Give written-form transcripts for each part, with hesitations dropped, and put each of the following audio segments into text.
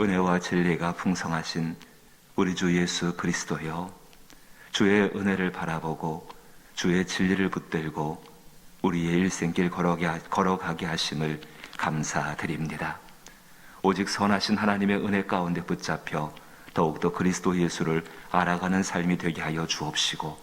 은혜와 진리가 풍성하신 우리 주 예수 그리스도여, 주의 은혜를 바라보고 주의 진리를 붙들고 우리의 일생길 걸어가게 하심을 감사드립니다. 오직 선하신 하나님의 은혜 가운데 붙잡혀 더욱더 그리스도 예수를 알아가는 삶이 되게 하여 주옵시고,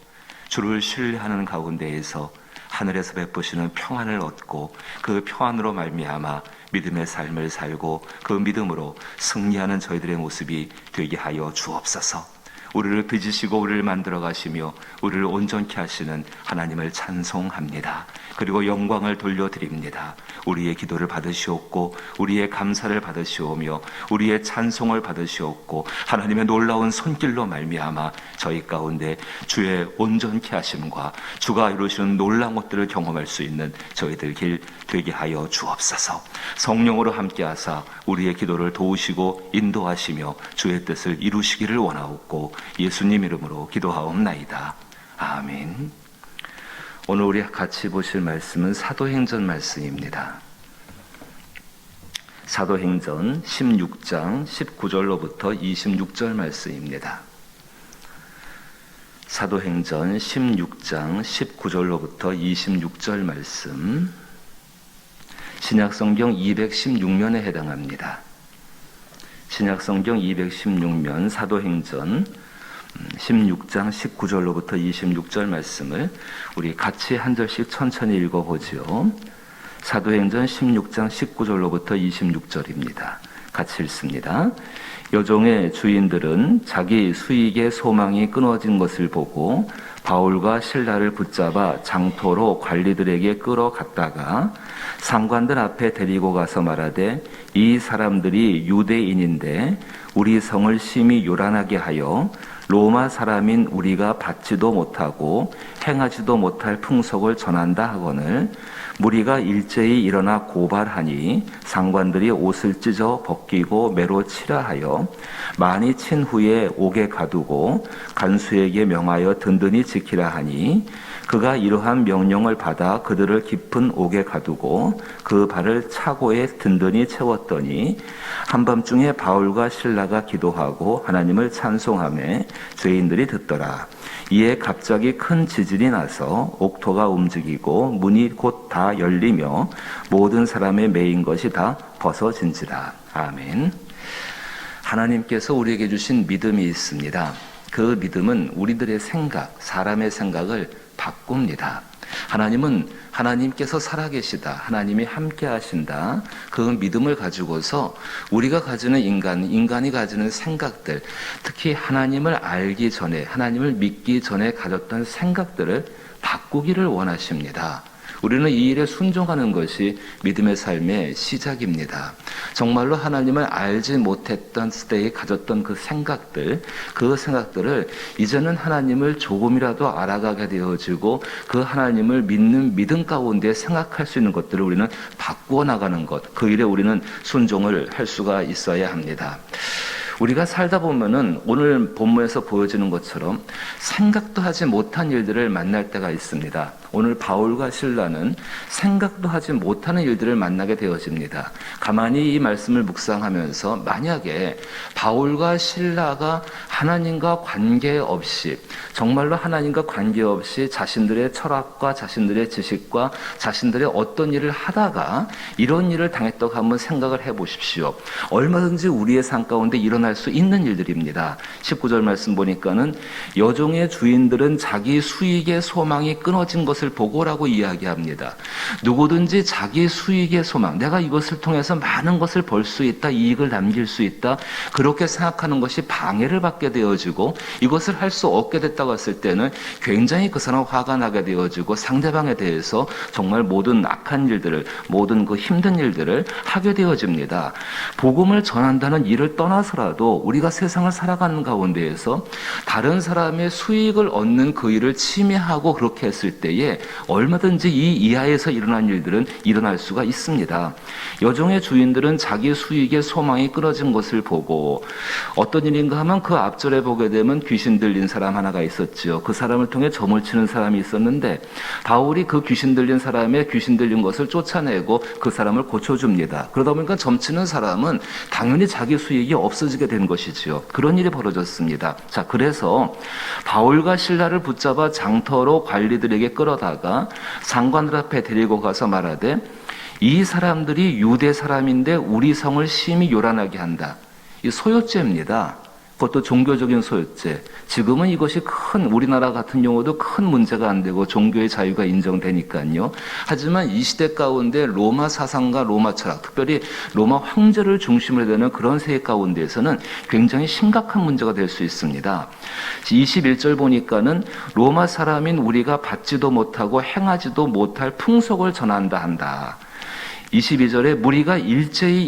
주를 신뢰하는 가운데에서 하늘에서 베푸시는 평안을 얻고 그 평안으로 말미암아 믿음의 삶을 살고 그 믿음으로 승리하는 저희들의 모습이 되게 하여 주옵소서. 우리를 빚으시고 우리를 만들어 가시며 우리를 온전케 하시는 하나님을 찬송합니다. 그리고 영광을 돌려드립니다. 우리의 기도를 받으시옵고 우리의 감사를 받으시오며 우리의 찬송을 받으시옵고 하나님의 놀라운 손길로 말미암아 저희 가운데 주의 온전케 하심과 주가 이루시는 놀라운 것들을 경험할 수 있는 저희들 길 되게 하여 주옵소서. 성령으로 함께하사 우리의 기도를 도우시고 인도하시며 주의 뜻을 이루시기를 원하옵고 예수님 이름으로 기도하옵나이다. 아멘. 오늘 우리 같이 보실 말씀은 사도행전 말씀입니다. 사도행전 16장 19절로부터 26절 말씀입니다. 사도행전 16장 19절로부터 26절 말씀, 신약성경 216면에 해당합니다. 신약성경 216면 사도행전 16장 19절로부터 26절 말씀을 우리 같이 한 절씩 천천히 읽어보죠. 사도행전 16장 19절로부터 26절입니다. 같이 읽습니다. 여종의 주인들은 자기 수익의 소망이 끊어진 것을 보고 바울과 실라를 붙잡아 장토로 관리들에게 끌어갔다가 상관들 앞에 데리고 가서 말하되, 이 사람들이 유대인인데 우리 성을 심히 요란하게 하여 로마 사람인 우리가 받지도 못하고 행하지도 못할 풍속을 전한다 하거늘 무리가 일제히 일어나 고발하니 상관들이 옷을 찢어 벗기고 매로 치라 하여 많이 친 후에 옥에 가두고 간수에게 명하여 든든히 지키라 하니 그가 이러한 명령을 받아 그들을 깊은 옥에 가두고 그 발을 차고에 든든히 채웠더니 한밤중에 바울과 실라가 기도하고 하나님을 찬송하며 죄인들이 듣더라. 이에 갑자기 큰 지진이 나서 옥토가 움직이고 문이 곧 다 열리며 모든 사람의 매인 것이 다 벗어진지라. 아멘. 하나님께서 우리에게 주신 믿음이 있습니다. 그 믿음은 우리들의 생각, 사람의 생각을 바꿉니다. 하나님께서 살아계시다. 하나님이 함께 하신다. 그 믿음을 가지고서 우리가 가지는 인간이 가지는 생각들, 특히 하나님을 알기 전에, 하나님을 믿기 전에 가졌던 생각들을 바꾸기를 원하십니다. 우리는 이 일에 순종하는 것이 믿음의 삶의 시작입니다. 정말로 하나님을 알지 못했던 때에 가졌던 그 생각들을 이제는 하나님을 조금이라도 알아가게 되어지고 그 하나님을 믿는 믿음 가운데 생각할 수 있는 것들을 우리는 바꾸어 나가는 것, 그 일에 우리는 순종을 할 수가 있어야 합니다. 우리가 살다 보면은 오늘 본문에서 보여지는 것처럼 생각도 하지 못한 일들을 만날 때가 있습니다. 오늘 바울과 실라는 생각도 하지 못하는 일들을 만나게 되어집니다. 가만히 이 말씀을 묵상하면서 만약에 바울과 실라가 하나님과 관계없이, 정말로 하나님과 관계없이 자신들의 철학과 자신들의 지식과 자신들의 어떤 일을 하다가 이런 일을 당했다고 한번 생각을 해보십시오. 얼마든지 우리의 삶 가운데 일어날 수 있는 일들입니다. 19절 말씀 보니까는 여종의 주인들은 자기 수익의 소망이 끊어진 것을 보고라고 이야기합니다. 누구든지 자기 수익의 소망, 내가 이것을 통해서 많은 것을 벌 수 있다, 이익을 남길 수 있다, 그렇게 생각하는 것이 방해를 받게 되어지고 이것을 할 수 없게 됐다고 했을 때는 굉장히 그 사람 화가 나게 되어지고 상대방에 대해서 정말 모든 악한 일들을, 모든 그 힘든 일들을 하게 되어집니다. 복음을 전한다는 일을 떠나서라도 우리가 세상을 살아가는 가운데에서 다른 사람의 수익을 얻는 그 일을 침해하고 그렇게 했을 때에 얼마든지 이 이하에서 일어난 일들은 일어날 수가 있습니다. 여종의 주인들은 자기 수익의 소망이 끊어진 것을 보고, 어떤 일인가 하면 그 앞절에 보게 되면 귀신 들린 사람 하나가 있었죠. 그 사람을 통해 점을 치는 사람이 있었는데 바울이 그 귀신 들린 사람의 귀신 들린 것을 쫓아내고 그 사람을 고쳐줍니다. 그러다 보니까 점 치는 사람은 당연히 자기 수익이 없어지게 된 것이지요. 그런 일이 벌어졌습니다. 자, 그래서 바울과 실라를 붙잡아 장터로 관리들에게 끌어다가 장관들 앞에 데리고 가서 말하되, 이 사람들이 유대 사람인데 우리 성을 심히 요란하게 한다. 이 소요죄입니다. 그것도 종교적인 소유죄. 지금은 이것이 우리나라 같은 경우도 큰 문제가 안 되고 종교의 자유가 인정되니까요. 하지만 이 시대 가운데 로마 사상과 로마 철학, 특별히 로마 황제를 중심으로 되는 그런 세계 가운데에서는 굉장히 심각한 문제가 될 수 있습니다. 21절 보니까는 로마 사람인 우리가 받지도 못하고 행하지도 못할 풍속을 전한다 한다. 22절에 무리가 일제히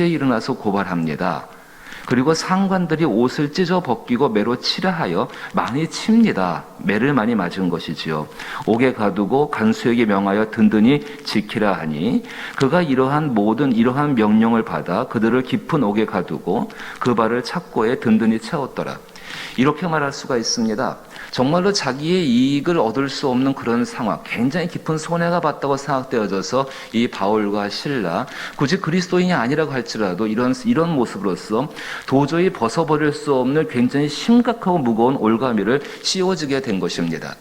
일어나서 고발합니다. 그리고 상관들이 옷을 찢어 벗기고 매로 치라 하여 많이 칩니다. 매를 많이 맞은 것이지요. 옥에 가두고 간수에게 명하여 든든히 지키라 하니 그가 이러한 명령을 받아 그들을 깊은 옥에 가두고 그 발을 착고에 든든히 채웠더라. 이렇게 말할 수가 있습니다. 정말로 자기의 이익을 얻을 수 없는 그런 상황, 굉장히 깊은 손해가 봤다고 생각되어져서 이 바울과 실라, 굳이 그리스도인이 아니라고 할지라도 이런 모습으로서 도저히 벗어버릴 수 없는 굉장히 심각하고 무거운 올가미를 씌워지게 된 것입니다.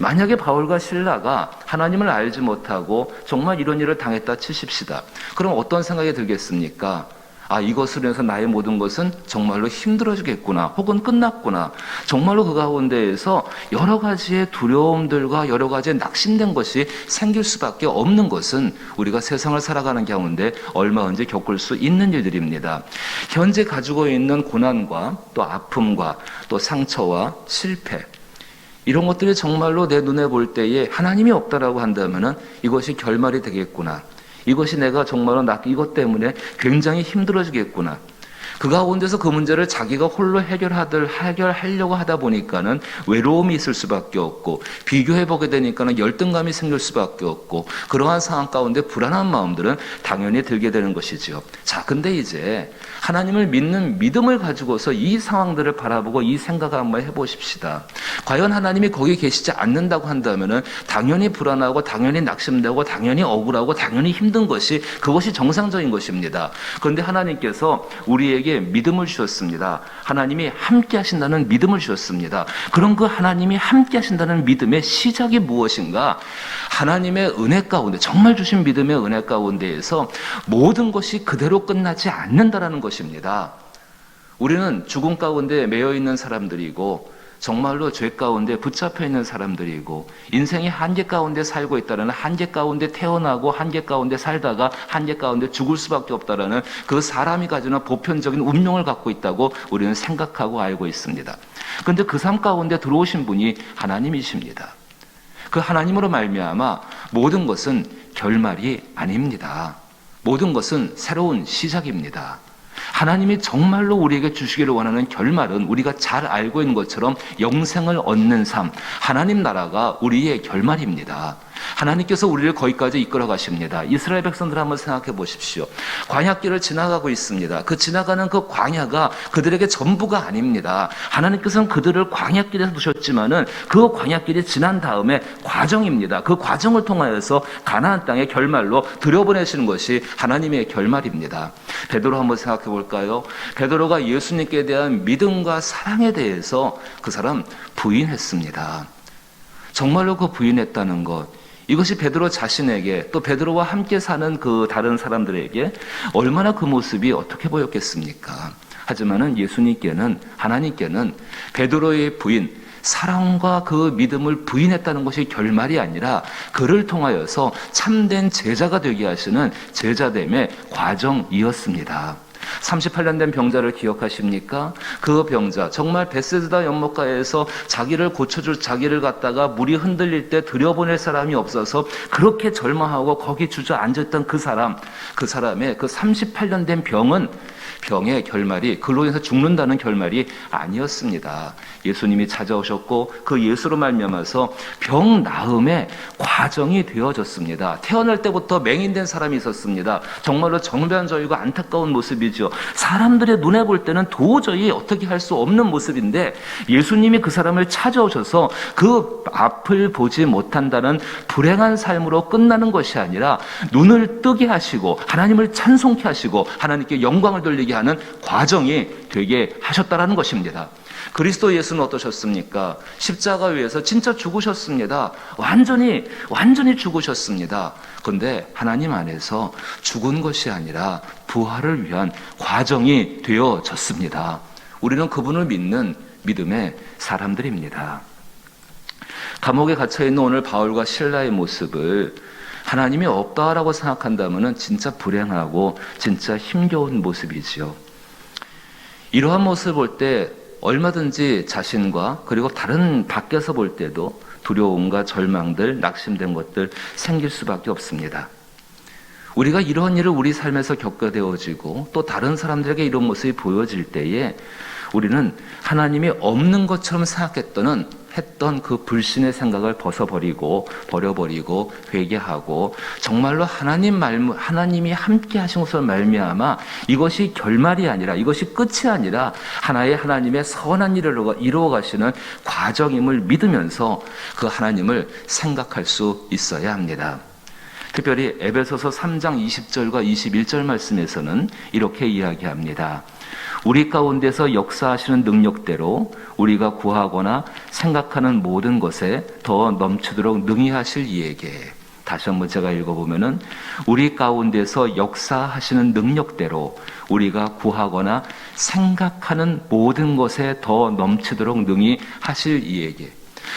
만약에 바울과 실라가 하나님을 알지 못하고 정말 이런 일을 당했다 치십시다. 그럼 어떤 생각이 들겠습니까? 이것으로 인해서 나의 모든 것은 정말로 힘들어지겠구나, 혹은 끝났구나. 정말로 그 가운데에서 여러 가지의 두려움들과 여러 가지의 낙심된 것이 생길 수밖에 없는 것은 우리가 세상을 살아가는 가운데 얼마든지 겪을 수 있는 일들입니다. 현재 가지고 있는 고난과 또 아픔과 또 상처와 실패, 이런 것들이 정말로 내 눈에 볼 때에 하나님이 없다라고 한다면은 이것이 결말이 되겠구나. 이것이 내가 정말로 이것 때문에 굉장히 힘들어지겠구나. 그 가운데서 그 문제를 자기가 홀로 해결하려고 하다 보니까는 외로움이 있을 수밖에 없고, 비교해보게 되니까는 열등감이 생길 수밖에 없고, 그러한 상황 가운데 불안한 마음들은 당연히 들게 되는 것이지요. 자, 근데 이제 하나님을 믿는 믿음을 가지고서 이 상황들을 바라보고 이 생각을 한번 해보십시다. 과연 하나님이 거기 계시지 않는다고 한다면은 당연히 불안하고, 당연히 낙심되고, 당연히 억울하고, 당연히 힘든 것이, 그것이 정상적인 것입니다. 그런데 하나님께서 우리에게 믿음을 주셨습니다. 하나님이 함께 하신다는 믿음을 주셨습니다. 그럼 그 하나님이 함께 하신다는 믿음의 시작이 무엇인가? 하나님의 은혜 가운데, 정말 주신 믿음의 은혜 가운데에서 모든 것이 그대로 끝나지 않는다라는 것입니다. 우리는 죽음 가운데 매여 있는 사람들이고, 정말로 죄 가운데 붙잡혀 있는 사람들이고, 인생의 한계 가운데 살고 있다는, 한계 가운데 태어나고 한계 가운데 살다가 한계 가운데 죽을 수밖에 없다라는 그 사람이 가지는 보편적인 운명을 갖고 있다고 우리는 생각하고 알고 있습니다. 그런데 그 삶 가운데 들어오신 분이 하나님이십니다. 그 하나님으로 말미암아 모든 것은 결말이 아닙니다. 모든 것은 새로운 시작입니다. 하나님이 정말로 우리에게 주시기를 원하는 결말은 우리가 잘 알고 있는 것처럼 영생을 얻는 삶, 하나님 나라가 우리의 결말입니다. 하나님께서 우리를 거기까지 이끌어 가십니다. 이스라엘 백성들 한번 생각해 보십시오. 광야길을 지나가고 있습니다. 그 지나가는 그 광야가 그들에게 전부가 아닙니다. 하나님께서는 그들을 광야길에서 두셨지만은 그 광야길이 지난 다음에 과정입니다. 그 과정을 통하여서 가나안 땅의 결말로 들여보내시는 것이 하나님의 결말입니다. 베드로 한번 생각해 볼까요? 베드로가 예수님께 대한 믿음과 사랑에 대해서 그 사람 부인했습니다. 정말로 그 부인했다는 것, 이것이 베드로 자신에게, 또 베드로와 함께 사는 그 다른 사람들에게 얼마나 그 모습이 어떻게 보였겠습니까? 하지만은 예수님께는, 하나님께는 베드로의 부인, 사랑과 그 믿음을 부인했다는 것이 결말이 아니라 그를 통하여서 참된 제자가 되게 하시는 제자됨의 과정이었습니다. 38년 된 병자를 기억하십니까? 그 병자, 정말 베세스다 연못가에서 자기를 고쳐줄, 자기를 갖다가 물이 흔들릴 때 들여보낼 사람이 없어서 그렇게 절망하고 거기 주저앉았던 그 사람의 그 38년 된 병의 결말이, 그로 인해서 죽는다는 결말이 아니었습니다. 예수님이 찾아오셨고 그 예수로 말미암아서 병 나음의 과정이 되어졌습니다. 태어날 때부터 맹인된 사람이 있었습니다. 정말로 정변저이고 안타까운 모습이죠. 사람들의 눈에 볼 때는 도저히 어떻게 할 수 없는 모습인데, 예수님이 그 사람을 찾아오셔서 그 앞을 보지 못한다는 불행한 삶으로 끝나는 것이 아니라 눈을 뜨게 하시고 하나님을 찬송케 하시고 하나님께 영광을 돌리게 하는 과정이 되게 하셨다라는 것입니다. 그리스도 예수는 어떠셨습니까? 십자가 위에서 진짜 죽으셨습니다. 완전히 죽으셨습니다. 그런데 하나님 안에서 죽은 것이 아니라 부활을 위한 과정이 되어졌습니다. 우리는 그분을 믿는 믿음의 사람들입니다. 감옥에 갇혀있는 오늘 바울과 실라의 모습을 하나님이 없다라고 생각한다면 진짜 불행하고 진짜 힘겨운 모습이지요. 이러한 모습을 볼 때 얼마든지 자신과, 그리고 다른 밖에서 볼 때도 두려움과 절망들, 낙심된 것들 생길 수밖에 없습니다. 우리가 이런 일을 우리 삶에서 겪게 되어지고 또 다른 사람들에게 이런 모습이 보여질 때에 우리는 하나님이 없는 것처럼 했던 그 불신의 생각을 버려버리고 회개하고 정말로 하나님이 함께 하신 것을 말미암아 이것이 결말이 아니라, 이것이 끝이 아니라 하나님의 선한 일을 이루어 가시는 과정임을 믿으면서 그 하나님을 생각할 수 있어야 합니다. 특별히 에베소서 3장 20절과 21절 말씀에서는 이렇게 이야기합니다. 우리 가운데서 역사하시는 능력대로 우리가 구하거나 생각하는 모든 것에 더 넘치도록 능히 하실 이에게. 다시 한번 제가 읽어보면은, 우리 가운데서 역사하시는 능력대로 우리가 구하거나 생각하는 모든 것에 더 넘치도록 능히 하실 이에게.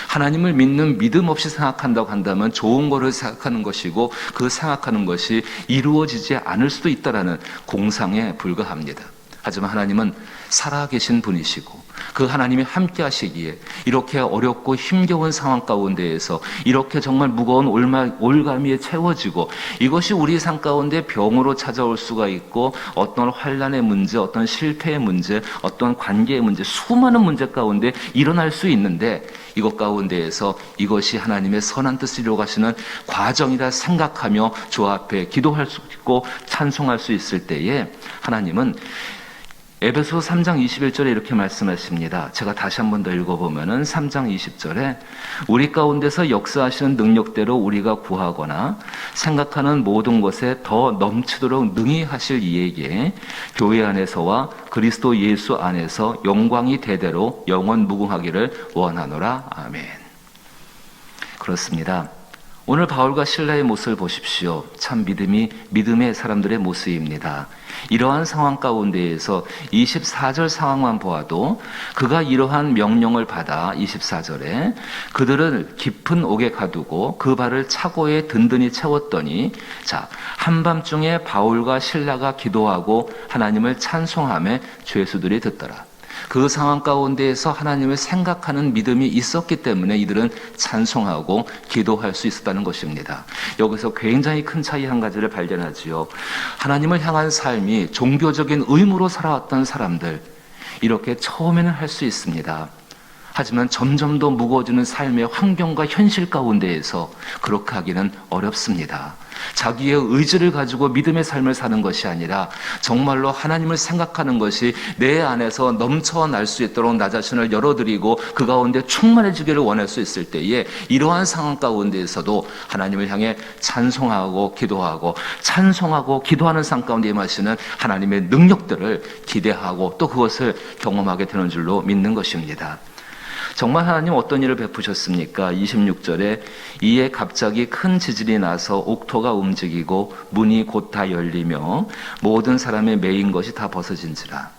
하나님을 믿는 믿음 없이 생각한다고 한다면 좋은 거를 생각하는 것이고 그 생각하는 것이 이루어지지 않을 수도 있다라는 공상에 불과합니다. 하지만 하나님은 살아계신 분이시고 그 하나님이 함께 하시기에 이렇게 어렵고 힘겨운 상황 가운데에서 이렇게 정말 무거운 올가미에 채워지고, 이것이 우리 삶 가운데 병으로 찾아올 수가 있고, 어떤 환난의 문제, 어떤 실패의 문제, 어떤 관계의 문제, 수많은 문제 가운데 일어날 수 있는데, 이것 가운데에서 이것이 하나님의 선한 뜻을 이루어가시는 과정이라 생각하며 주 앞에 기도할 수 있고 찬송할 수 있을 때에, 하나님은 에베소 3장 21절에 이렇게 말씀하십니다. 제가 다시 한 번 더 읽어보면은 3장 20절에 우리 가운데서 역사하시는 능력대로 우리가 구하거나 생각하는 모든 것에 더 넘치도록 능히 하실 이에게 교회 안에서와 그리스도 예수 안에서 영광이 대대로 영원 무궁하기를 원하노라. 아멘. 그렇습니다. 오늘 바울과 실라의 모습을 보십시오. 참 믿음의 사람들의 모습입니다. 이러한 상황 가운데에서 24절 상황만 보아도 그가 이러한 명령을 받아 24절에 그들은 깊은 옥에 가두고 그 발을 차고에 든든히 채웠더니, 자, 한밤중에 바울과 실라가 기도하고 하나님을 찬송하며 죄수들이 듣더라. 그 상황 가운데에서 하나님을 생각하는 믿음이 있었기 때문에 이들은 찬송하고 기도할 수 있었다는 것입니다. 여기서 굉장히 큰 차이 한 가지를 발견하지요. 하나님을 향한 삶이 종교적인 의무로 살아왔던 사람들, 이렇게 처음에는 할 수 있습니다. 하지만 점점 더 무거워지는 삶의 환경과 현실 가운데에서 그렇게 하기는 어렵습니다. 자기의 의지를 가지고 믿음의 삶을 사는 것이 아니라 정말로 하나님을 생각하는 것이 내 안에서 넘쳐날 수 있도록 나 자신을 열어드리고 그 가운데 충만해지기를 원할 수 있을 때에, 이러한 상황 가운데에서도 하나님을 향해 찬송하고 기도하는 상황 가운데 임하시는 하나님의 능력들을 기대하고 또 그것을 경험하게 되는 줄로 믿는 것입니다. 정말 하나님 어떤 일을 베푸셨습니까? 26절에 이에 갑자기 큰 지진이 나서 옥토가 움직이고 문이 곧 다 열리며 모든 사람의 매인 것이 다 벗어진지라.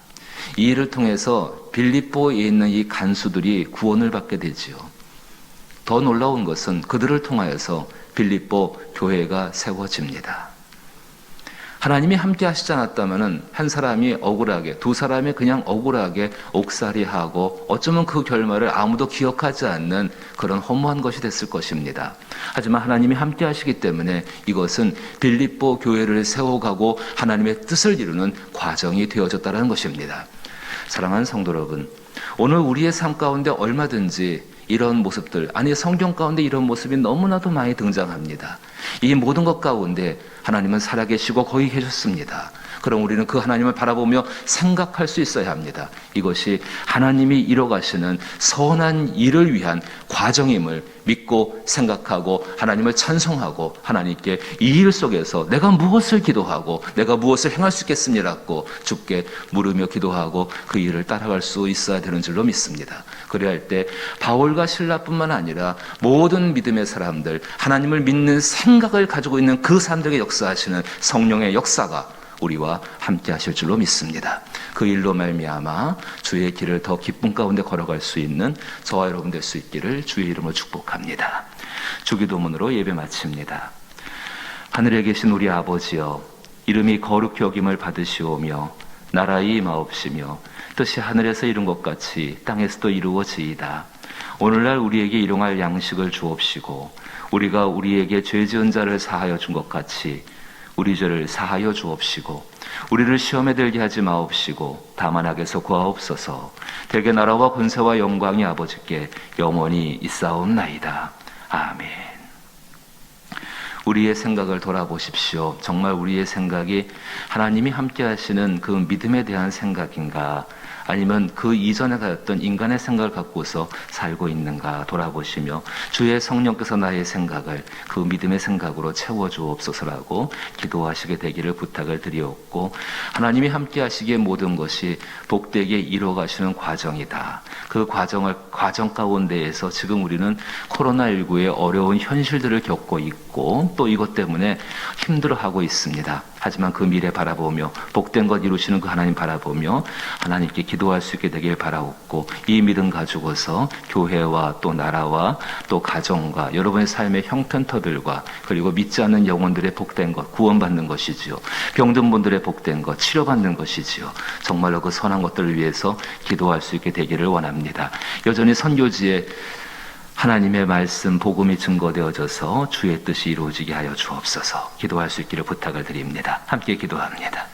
이 일을 통해서 빌립보에 있는 이 간수들이 구원을 받게 되지요. 더 놀라운 것은 그들을 통하여서 빌립보 교회가 세워집니다. 하나님이 함께 하시지 않았다면 한 사람이 억울하게, 두 사람이 그냥 억울하게 옥살이하고 어쩌면 그 결말을 아무도 기억하지 않는 그런 허무한 것이 됐을 것입니다. 하지만 하나님이 함께 하시기 때문에 이것은 빌립보 교회를 세워가고 하나님의 뜻을 이루는 과정이 되어졌다는 것입니다. 사랑하는 성도 여러분, 오늘 우리의 삶 가운데 얼마든지 이런 모습들, 아니 성경 가운데 이런 모습이 너무나도 많이 등장합니다. 이 모든 것 가운데 하나님은 살아계시고 거기 계셨습니다. 그럼 우리는 그 하나님을 바라보며 생각할 수 있어야 합니다. 이것이 하나님이 이뤄가시는 선한 일을 위한 과정임을 믿고 생각하고 하나님을 찬송하고 하나님께 이 일 속에서 내가 무엇을 기도하고 내가 무엇을 행할 수 있겠습니다고 주께 물으며 기도하고 그 일을 따라갈 수 있어야 되는 줄로 믿습니다. 그래야 할 때 바울과 실라뿐만 아니라 모든 믿음의 사람들, 하나님을 믿는 생각을 가지고 있는 그 사람들에게 역사하시는 성령의 역사가 우리와 함께 하실 줄로 믿습니다. 그 일로 말미암아 주의 길을 더 기쁨 가운데 걸어갈 수 있는 저와 여러분 될 수 있기를 주의 이름으로 축복합니다. 주기도문으로 예배 마칩니다. 하늘에 계신 우리 아버지여, 이름이 거룩히 여김을 받으시오며 나라의 임하옵시며 뜻이 하늘에서 이룬 것 같이 땅에서도 이루어지이다. 오늘날 우리에게 일용할 양식을 주옵시고 우리가 우리에게 죄 지은 자를 사하여 준 것 같이 우리 죄를 사하여 주옵시고 우리를 시험에 들게 하지 마옵시고 다만 악에서 구하옵소서. 대개 나라와 권세와 영광이 아버지께 영원히 있사옵나이다. 아멘. 우리의 생각을 돌아보십시오. 정말 우리의 생각이 하나님이 함께 하시는 그 믿음에 대한 생각인가, 아니면 그 이전에 가졌던 인간의 생각을 갖고서 살고 있는가 돌아보시며 주의 성령께서 나의 생각을 그 믿음의 생각으로 채워주옵소서라고 기도하시게 되기를 부탁을 드리옵고, 하나님이 함께 하시기에 모든 것이 복되게 이루어가시는 과정이다. 그 과정 가운데에서 지금 우리는 코로나19의 어려운 현실들을 겪고 있고 또 이것 때문에 힘들어하고 있습니다. 하지만 그 미래 바라보며 복된 것 이루시는 그 하나님 바라보며 하나님께 기도할 수 있게 되길 바라옵고, 이 믿음 가지고서 교회와 또 나라와 또 가정과 여러분의 삶의 형편터들과 그리고 믿지 않는 영혼들의 복된 것, 구원받는 것이지요. 병든 분들의 복된 것, 치료받는 것이지요. 정말로 그 선한 것들을 위해서 기도할 수 있게 되기를 원합니다. 여전히 선교지에 하나님의 말씀, 복음이 증거되어져서 주의 뜻이 이루어지게 하여 주옵소서. 기도할 수 있기를 부탁을 드립니다. 함께 기도합니다.